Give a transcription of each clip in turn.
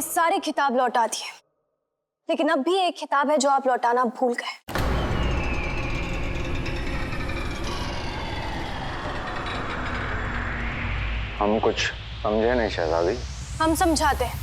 आपने सारे खिताब लौटा दिए, लेकिन अब भी एक खिताब है जो आप लौटाना भूल गए। हम कुछ समझे नहीं शहजादी। हम समझाते हैं।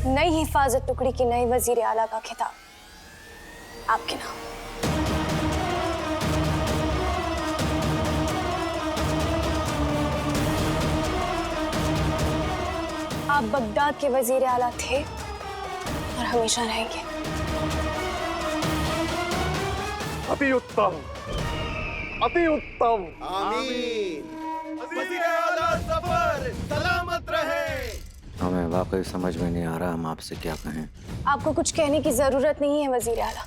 नई हिफाजत टुकड़ी की नई वजीर आला का खिताब आपके नाम। आप बगदाद के वजीर आला थे और हमेशा रहेंगे। अति उत्तम, अति उत्तम। आमीन। वज़ीर आला ज़फ़र सलामत रहे। हमें वाकई समझ में नहीं आ रहा हम आपसे क्या कहें। आपको कुछ कहने की जरूरत नहीं है वजीर आला।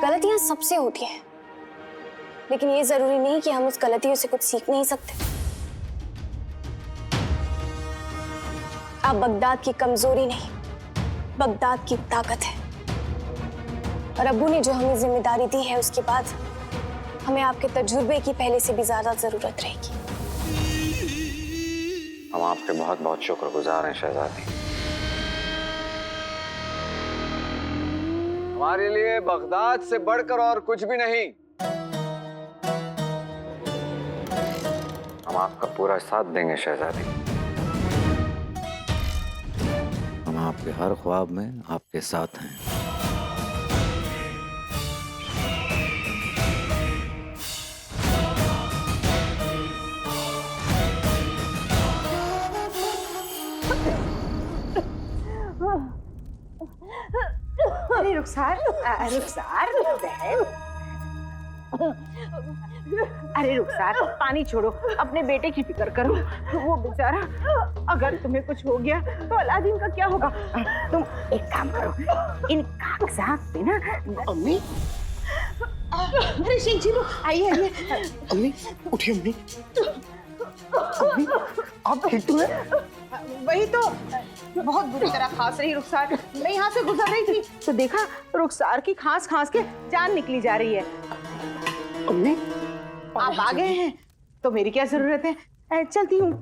गलतियां सबसे होती हैं, लेकिन ये जरूरी नहीं कि हम उस गलतियों से कुछ सीख नहीं सकते। आप बगदाद की कमजोरी नहीं, बगदाद की ताकत है। और अब्बू ने जो हमें जिम्मेदारी दी है, उसके बाद हमें आपके तजुर्बे की पहले से भी ज्यादा जरूरत रहेगी। हम आपके बहुत बहुत शुक्रगुजार हैं शहजादी। हमारे लिए बगदाद से बढ़कर और कुछ भी नहीं। हम आपका पूरा साथ देंगे शहजादी। हम आपके हर ख्वाब में आपके साथ हैं। अरे रुखसार, रुखसार बहन। अरे रुखसार, पानी छोड़ो, अपने बेटे की फिक्र करो। वो बेचारा, अगर तुम्हें कुछ हो गया तो अलादीन का क्या होगा? तुम एक काम करो, इन कागजात पे ना। अम्मी, अरे शेख जी, आइए आइए। अम्मी उठिए। अम्मी, अम्मी आप ठीक तो है? वही तो बहुत बुरी तरह खांस रही रुखसार। मैं यहाँ से गुजर रही थी तो देखा रुखसार की खांस खांस के जान निकली जा रही है। अम्मी आप आ गए हैं तो मेरी क्या जरूरत है, चलती हूँ।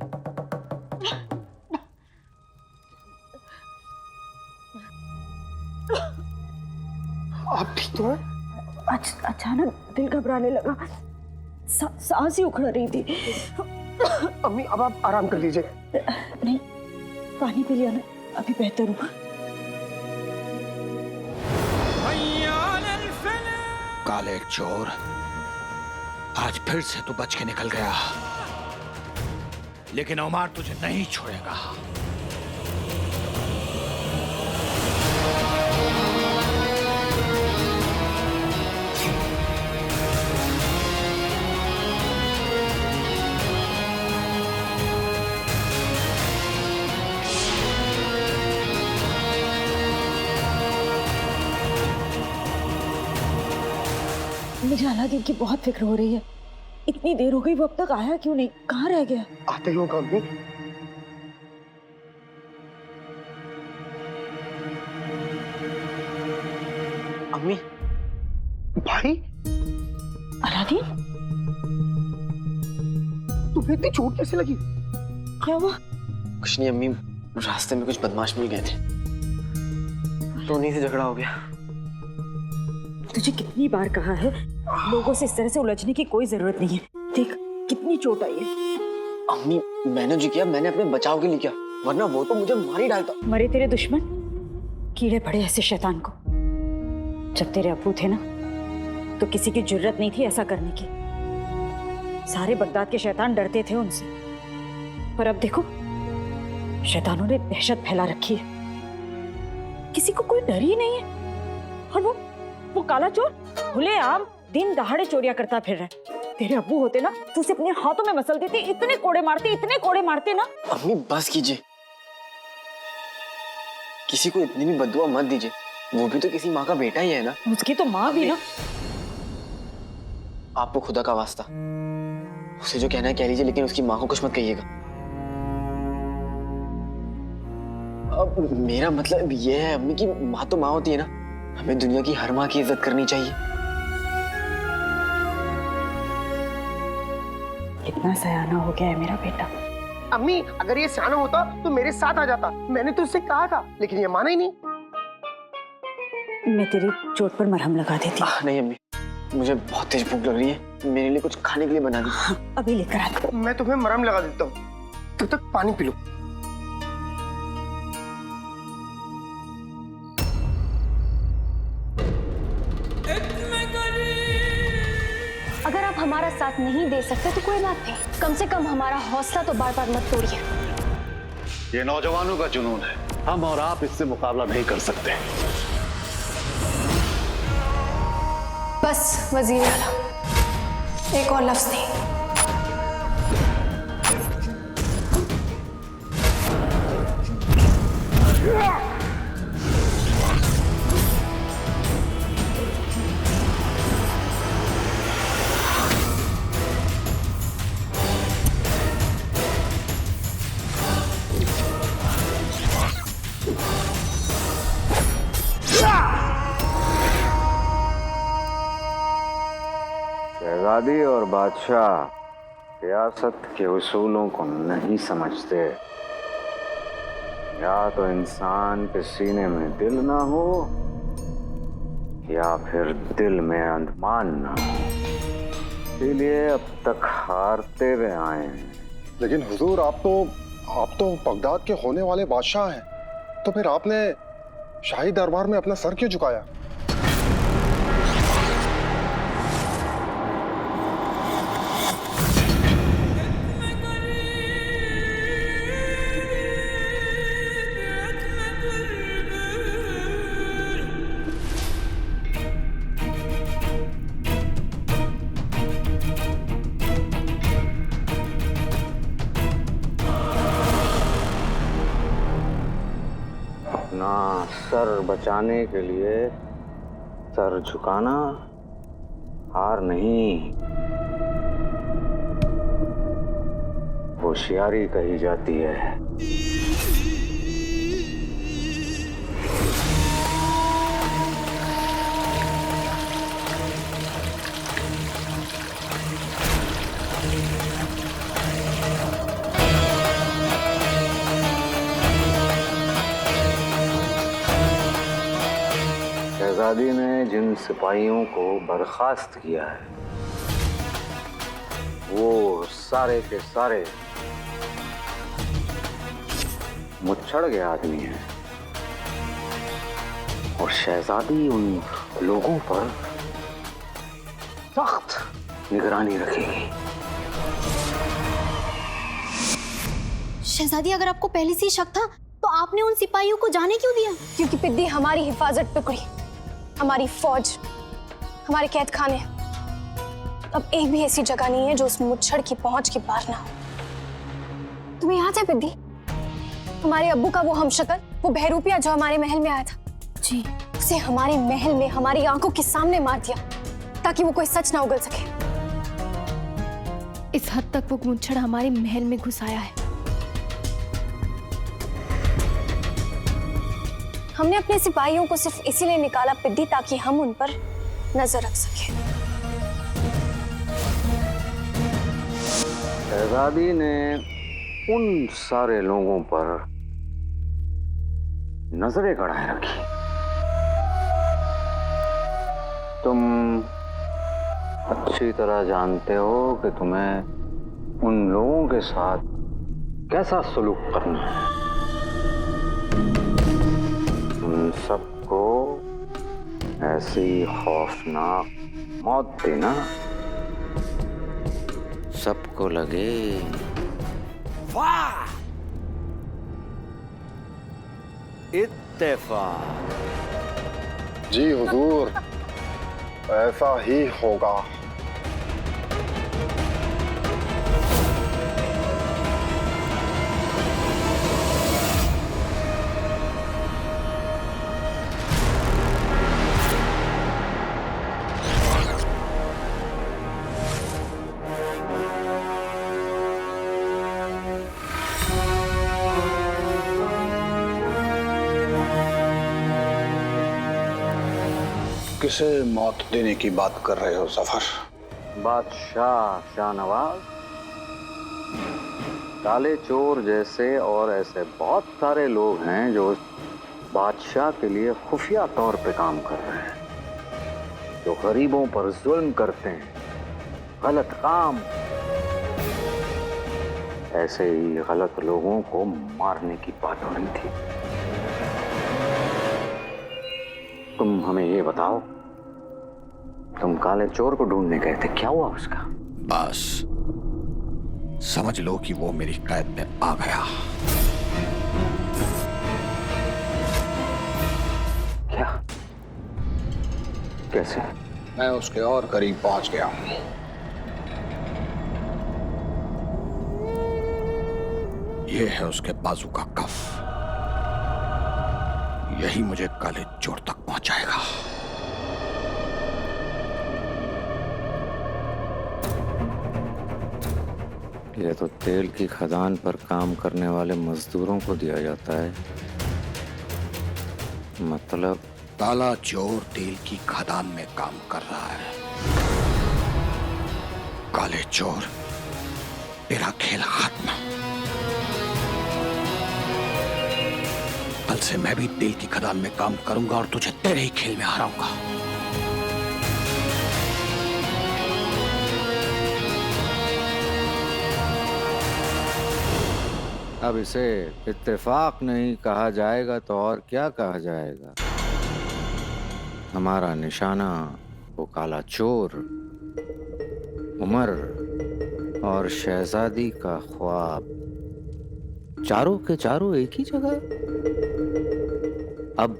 आप ठीक तो है? अचानक दिल घबराने लगा, सांस ही उखड़ रही थी। अम्मी अब आप आराम कर लीजिए। नहीं, पानी पी लिया ना, अभी बेहतर हूँ। काले चोर, आज फिर से तू बच के निकल गया, लेकिन उमर तुझे नहीं छोड़ेगा। मुझे अलादीन की बहुत फिक्र हो रही है। इतनी देर हो गई, वो अब तक आया क्यों नहीं? कहाँ रह गया? आते ही होगा अम्मी। अम्मी, भाई अलादीन, तुम्हें इतनी चोट कैसे लगी? क्या हुआ? कुछ नहीं अम्मी, रास्ते में कुछ बदमाश मिल गए थे तो उन्हीं से झगड़ा हो गया। तुझे कितनी बार कहा है, लोगों से इस तरह से उलझने की कोई जरूरत नहीं है। देख कितनी चोट आई है। अम्मी मैंने जो किया मैंने अपने बचाव के लिए किया, वरना वो तो मुझे मार ही डालता। मरे तेरे दुश्मन, कीड़े पड़े ऐसे शैतान को। जब तेरे अब्बू थे ना, तो किसी की जुर्रत नहीं थी ऐसा करने की। सारे बगदाद के शैतान डरते थे उनसे, पर अब देखो शैतानों ने दहशत फैला रखी है। किसी को कोई डर ही नहीं है। और वो काला चोर खुलेआम दिन दहाड़े चोरियां करता फिर रहा है। तेरे अब्बू होते ना तो उसे अपने हाथों में मसल देते, इतने कोड़े मारते ना। अम्मी बस कीजिए, किसी को इतनी भी बद्दुआ मत दीजिए। वो भी तो किसी माँ का बेटा ही है ना। उसकी तो माँ भी ना। आपको खुदा का वास्ता, उसे जो कहना है कह लीजिए, लेकिन उसकी माँ को कुछ मत कहिएगा। अब मेरा मतलब ये है अम्मी कि माँ तो माँ होती है ना, हमें दुनिया की हर माँ की इज्जत करनी चाहिए। कितना सयाना हो गया है मेरा बेटा। अम्मी अगर ये सियाना होता तो मेरे साथ आ जाता, मैंने तो उससे कहा था, लेकिन ये माना ही नहीं। मैं तेरी चोट पर मरहम लगा देती। नहीं अम्मी, मुझे बहुत तेज भूख लग रही है, मेरे लिए कुछ खाने के लिए बना दीजिए। अभी लेकर आती। मैं तुम्हें मरहम लगा देता हूँ, तब तक पानी पी लो। अगर आप हमारा साथ नहीं दे सकते तो कोई बात नहीं, कम से कम हमारा हौसला तो बार बार मत तोड़िए। ये नौजवानों का जुनून है, हम और आप इससे मुकाबला नहीं कर सकते। बस वजीर आला, एक और लफ्ज नहीं। शहजादी और बादशाह सियासत के उसूलों को नहीं समझते। या तो इंसान के सीने में दिल ना हो, या फिर दिल में अंडमान ना हो। इसीलिए अब तक हारते रहे आए हैं। लेकिन हुजूर, आप तो बगदाद के होने वाले बादशाह हैं, तो फिर आपने शाही दरबार में अपना सर क्यों झुकाया? अपना सर बचाने के लिए सर झुकाना हार नहीं, होशियारी कही जाती है। शहजादी ने जिन सिपाहियों को बर्खास्त किया है वो सारे के सारे मुच्छड़ के आदमी हैं, और शहजादी उन लोगों पर सख्त निगरानी रखेगी। शहजादी, अगर आपको पहले से ही शक था तो आपने उन सिपाहियों को जाने क्यों दिया? क्योंकि पिद्दी हमारी हिफाजत टुकड़ी, हमारी फौज, हमारे कैद खाने, अब एक भी ऐसी जगह नहीं है जो उस मुच्छड़ की पहुंच के पार ना हो। तुम्हें याद है पिद्दी, हमारे अब्बू का वो हमशक्ल, वो बहरूपिया जो हमारे महल में आया था जी, उसे हमारे महल में हमारी आंखों के सामने मार दिया ताकि वो कोई सच ना उगल सके। इस हद तक वो मुच्छड़ हमारे महल में घुस आया है। हमने अपने सिपाहियों को सिर्फ इसीलिए निकाला पिद्दी ताकि हम उन पर नजर रख सकें। शहजादी ने उन सारे लोगों पर नजरें गड़ाए रखी। तुम अच्छी तरह जानते हो कि तुम्हें उन लोगों के साथ कैसा सलूक करना है। उन सबको ऐसी खौफनाक मौत देना सबको लगे वाह! इत्तेफाक। जी हुजूर, ऐसा ही होगा। किसे मौत देने की बात कर रहे हो सफर? बादशाह शाहनवाज, काले चोर जैसे और ऐसे बहुत सारे लोग हैं जो बादशाह के लिए खुफिया तौर पे काम कर रहे हैं, जो गरीबों पर जुल्म करते हैं, गलत काम। ऐसे ही गलत लोगों को मारने की बात हो रही थी। तुम हमें ये बताओ, तुम काले चोर को ढूंढने गए थे, क्या हुआ उसका? बस समझ लो कि वो मेरी कैद में आ गया। क्या? कैसे? मैं उसके और करीब पहुंच गया हूं। ये है उसके बाजू का कफ। यही मुझे काले चोर तक पहुंचाएगा। ये तो तेल की खदान पर काम करने वाले मजदूरों को दिया जाता है। मतलब काला चोर तेल की खदान में काम कर रहा है। काले चोर, तेरा खेल खत्म। कल से मैं भी तेल की खदान में काम करूंगा और तुझे तेरे ही खेल में हराऊंगा। अब इसे इत्तेफाक नहीं कहा जाएगा तो और क्या कहा जाएगा? हमारा निशाना वो काला चोर, उमर और शहजादी का ख्वाब, चारों के चारों एक ही जगह। अब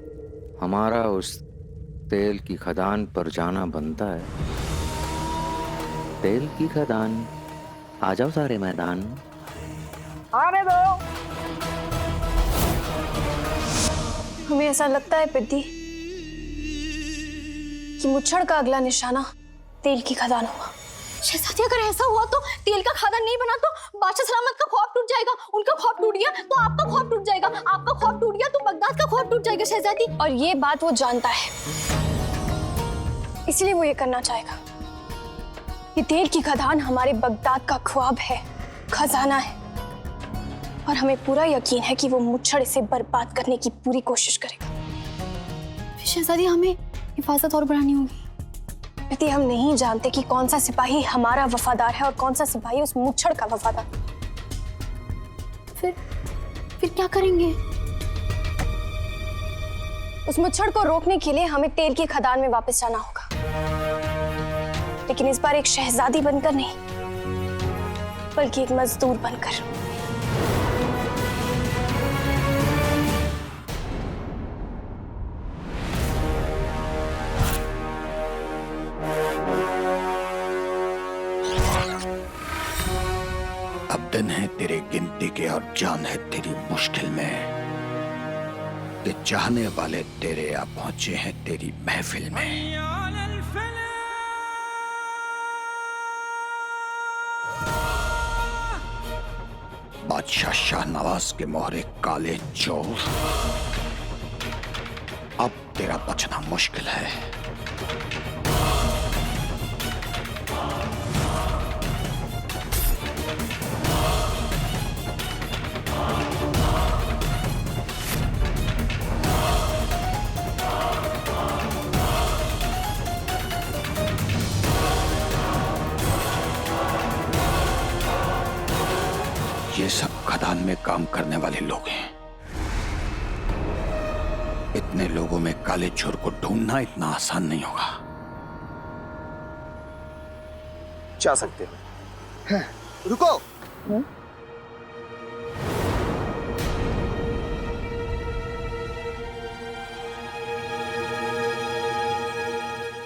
हमारा उस तेल की खदान पर जाना बनता है। तेल की खदान, आ जाओ सारे मैदान। आने दो। हमें ऐसा लगता है पिद्दी कि मुच्छड़ का अगला निशाना तेल की खदान होगा। शहजादी, अगर ऐसा हुआ तो तेल का खादान नहीं बना तो बादशाह सलामत का ख्वाब टूट जाएगा। उनका ख्वाब टूट गया तो आपका ख्वाब टूट जाएगा। आपका ख्वाब टूट गया तो बगदाद का ख्वाब टूट जाएगा शहजादी। और ये बात वो जानता है, इसलिए वो ये करना चाहेगा। ये तेल की खदान हमारे बगदाद का ख्वाब है, खजाना है, और हमें पूरा यकीन है कि वो मुच्छड़ इसे बर्बाद करने की पूरी कोशिश करेगा। फिर शहजादी, हमें हिफाजत और बढ़ानी होगी। यदि हम नहीं जानते कि कौन सा सिपाही हमारा वफादार है और कौन सा सिपाही उस मुच्छड़ का वफादार, फिर क्या करेंगे? उस मुच्छड़ को रोकने के लिए हमें तेल की खदान में वापस जाना होगा, लेकिन इस बार एक शहजादी बनकर नहीं, बल्कि एक मजदूर बनकर। अब दिन है तेरे गिनती के और जान है तेरी मुश्किल में। कि चाहने वाले तेरे आ पहुंचे हैं तेरी महफिल में। बादशाह शाहनवाज के मोहरे काले चोर, अब तेरा बचना मुश्किल है। ये सब खदान में काम करने वाले लोग हैं। इतने लोगों में काले चोर को ढूंढना इतना आसान नहीं होगा। जा सकते हो। रुको।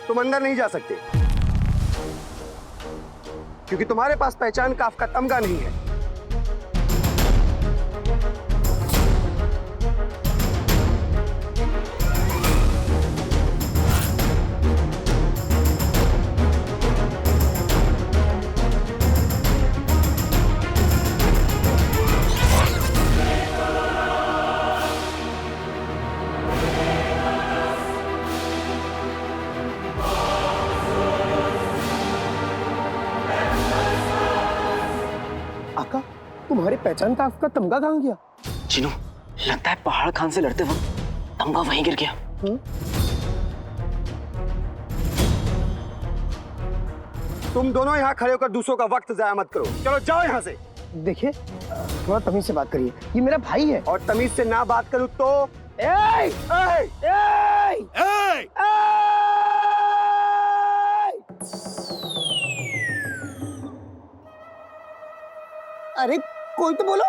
तुम अंदर नहीं जा सकते क्योंकि तुम्हारे पास पहचान का आपका तमगा नहीं है। आका, तुम्हारी पहचान का आपका तमगा कहाँ गया? जिनू, लगता है पहाड़ खान से लड़ते वक्त तमगा वहीं गिर गया। तुम दोनों यहाँ खड़े होकर दूसरों का वक्त जाया मत करो। चलो जाओ यहाँ से। देखिए, थोड़ा तमीज से बात करिए, ये मेरा भाई है। और तमीज से ना बात करूँ तो ए, ए, ए, ए, अरे कोई तो बोलो।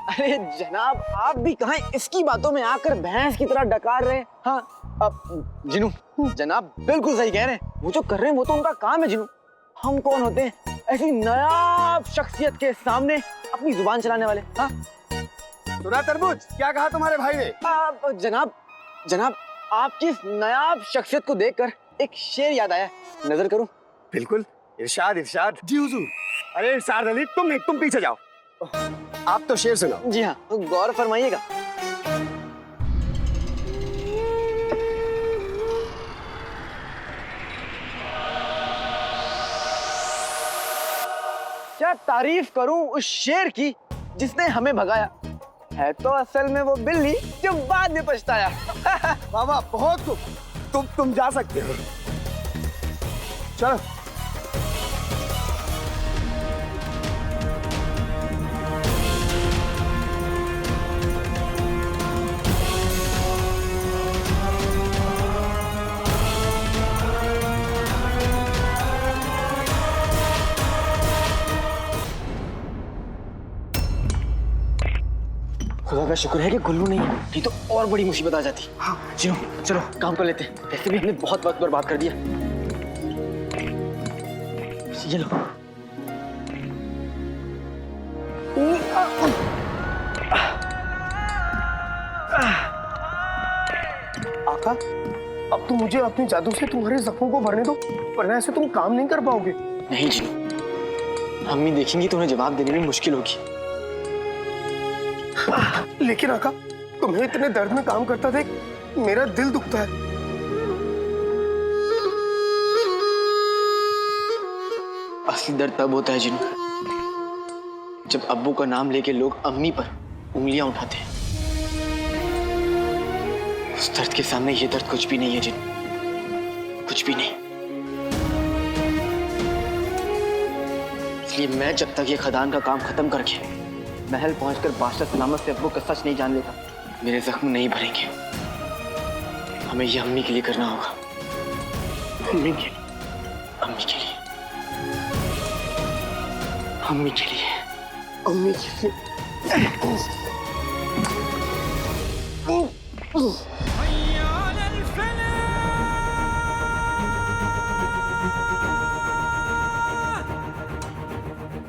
अरे जनाब, आप भी कहाँ इसकी बातों में आकर भैंस की तरह डकार रहे हैं। हाँ, अब जिनू, जनाब बिल्कुल सही कह रहे हैं। वो जो कर रहे हैं वो तो उनका काम है। जिनू, हम कौन होते हैं ऐसी नायाब शख्सियत के सामने अपनी जुबान चलाने वाले? हाँ, सुना तरबूज, क्या कहा तुम्हारे भाई ने? जनाब आपकी इस नायाब शख्सियत को देखकर एक शेर याद आया, नजर करूं? बिल्कुल, इरशाद इरशाद। जी हुजूर। अरे इरशाद अली, तुम पीछे जाओ। आप तो शेर सुनाओ। जी हाँ, तो गौर फरमाइएगा। क्या तारीफ करूं उस शेर की जिसने हमें भगाया। है तो असल में वो बिल्ली जो बाद में पछताया। बाबा बहुत खूब, तुम जा सकते हो। चलो। खुदा का शुक्र है कि गुल्लू नहीं है, नहीं तो और बड़ी मुसीबत आ जाती। हाँ, चलो चलो काम कर लेते हैं। वैसे भी हमने बहुत वक्त बर्बाद कर दिया। ये लो। आका, अब तो मुझे अपने जादू से तुम्हारे जख्मों को भरने दो, वरना ऐसे तुम काम नहीं कर पाओगे। नहीं जिनू, अम्मी देखेंगी तो उन्हें जवाब देने में मुश्किल होगी। लेकिन आका, तुम्हें इतने दर्द में काम करता देख मेरा दिल दुखता है। असली दर्द तब होता है जिनू, जब अब्बू का नाम लेके लोग अम्मी पर उंगलियां उठाते हैं। उस दर्द के सामने ये दर्द कुछ भी नहीं है जिनू, कुछ भी नहीं। इसलिए मैं जब तक ये खदान का काम खत्म करके महल पहुंचकर बादशाह सलामत से अब्बू का सच नहीं जान लेता, मेरे जख्म नहीं भरेंगे। हमें ये अम्मी के लिए करना होगा। अम्मी के लिए, अम्मी के लिए, अम्मी के लिए, अम्मी के लिए।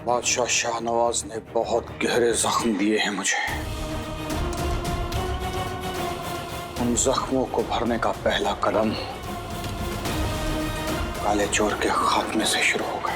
बादशाह शाहनवाज ने बहुत गहरे जख्म दिए हैं मुझे। उन जख्मों को भरने का पहला कदम काले चोर के खात्मे से शुरू होगा।